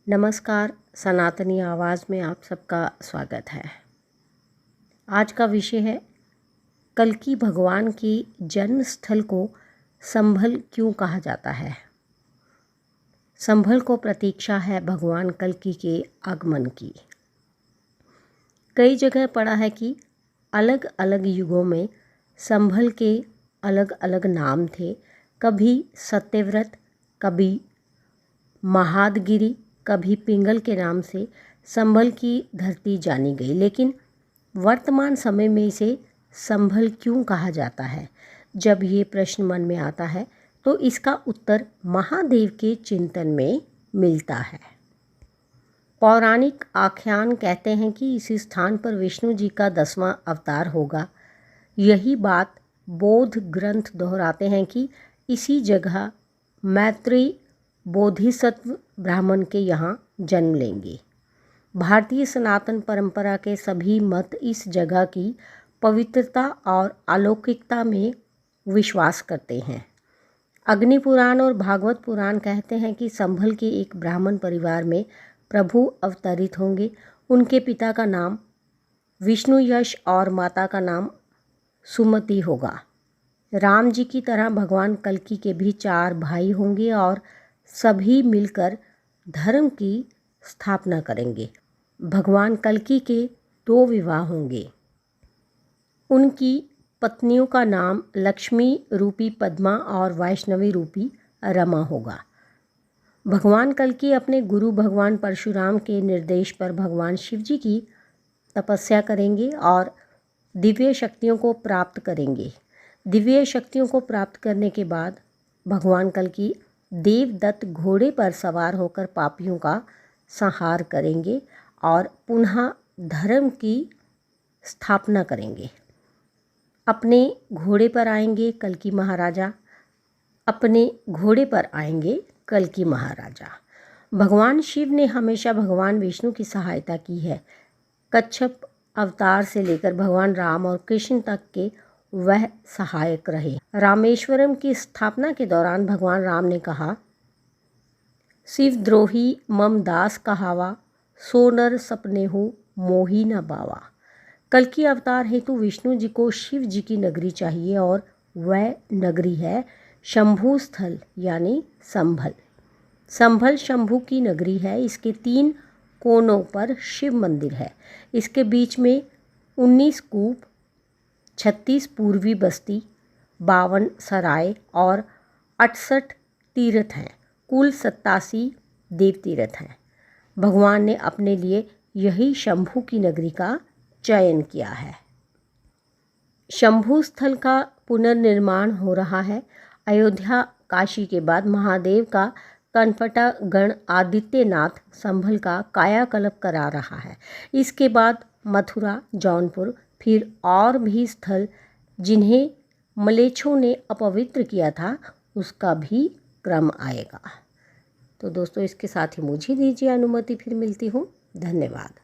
नमस्कार, सनातनी आवाज़ में आप सबका स्वागत है। आज का विषय है कल्कि भगवान की जन्म स्थल को संभल क्यों कहा जाता है। संभल को प्रतीक्षा है भगवान कल्कि के आगमन की। कई जगह पढ़ा है कि अलग अलग युगों में संभल के अलग अलग नाम थे। कभी सत्यव्रत, कभी महादगिरी, कभी पिंगल के नाम से संभल की धरती जानी गई। लेकिन वर्तमान समय में इसे संभल क्यों कहा जाता है? जब ये प्रश्न मन में आता है तो इसका उत्तर महादेव के चिंतन में मिलता है। पौराणिक आख्यान कहते हैं कि इस स्थान पर विष्णु जी का 10वां अवतार होगा। यही बात बौद्ध ग्रंथ दोहराते हैं कि इसी जगह मैत्रेय बोधिसत्व ब्राह्मण के यहाँ जन्म लेंगे। भारतीय सनातन परंपरा के सभी मत इस जगह की पवित्रता और अलौकिकता में विश्वास करते हैं। अग्नि पुराण और भागवत पुराण कहते हैं कि संभल के एक ब्राह्मण परिवार में प्रभु अवतरित होंगे। उनके पिता का नाम विष्णु यश और माता का नाम सुमति होगा। राम जी की तरह भगवान कल्कि के भी 4 भाई होंगे और सभी मिलकर धर्म की स्थापना करेंगे। भगवान कल्कि के 2 विवाह होंगे। उनकी पत्नियों का नाम लक्ष्मी रूपी पद्मा और वैष्णवी रूपी रमा होगा। भगवान कल्कि अपने गुरु भगवान परशुराम के निर्देश पर भगवान शिव जी की तपस्या करेंगे और दिव्य शक्तियों को प्राप्त करेंगे। दिव्य शक्तियों को प्राप्त करने के बाद भगवान कल्कि देवदत्त घोड़े पर सवार होकर पापियों का संहार करेंगे और पुनः धर्म की स्थापना करेंगे। अपने घोड़े पर आएंगे कल्कि महाराजा। अपने घोड़े पर आएंगे कल्कि महाराजा। भगवान शिव ने हमेशा भगवान विष्णु की सहायता की है। कच्छप अवतार से लेकर भगवान राम और कृष्ण तक के वह सहायक रहे। रामेश्वरम की स्थापना के दौरान भगवान राम ने कहा, शिवद्रोही मम दास कहावा, सोनर सपनेहु मोही न बावा। कल्कि अवतार हेतु विष्णु जी को शिव जी की नगरी चाहिए और वह नगरी है शंभु स्थल यानी संभल। संभल शंभु की नगरी है। इसके 3 कोनों पर शिव मंदिर है। इसके बीच में 19 कूप, 36 पूर्वी बस्ती, 52 सराय और 68 तीर्थ हैं। कुल 87 देव तीर्थ हैं। भगवान ने अपने लिए यही शंभु की नगरी का चयन किया है। शंभु स्थल का पुनर्निर्माण हो रहा है। अयोध्या काशी के बाद महादेव का कनपटा गण आदित्यनाथ संभल का कायाकल्प करा रहा है। इसके बाद मथुरा, जौनपुर, फिर और भी स्थल जिन्हें मलेच्छों ने अपवित्र किया था उसका भी क्रम आएगा। तो दोस्तों, इसके साथ ही मुझे दीजिए अनुमति, फिर मिलती हूँ। धन्यवाद।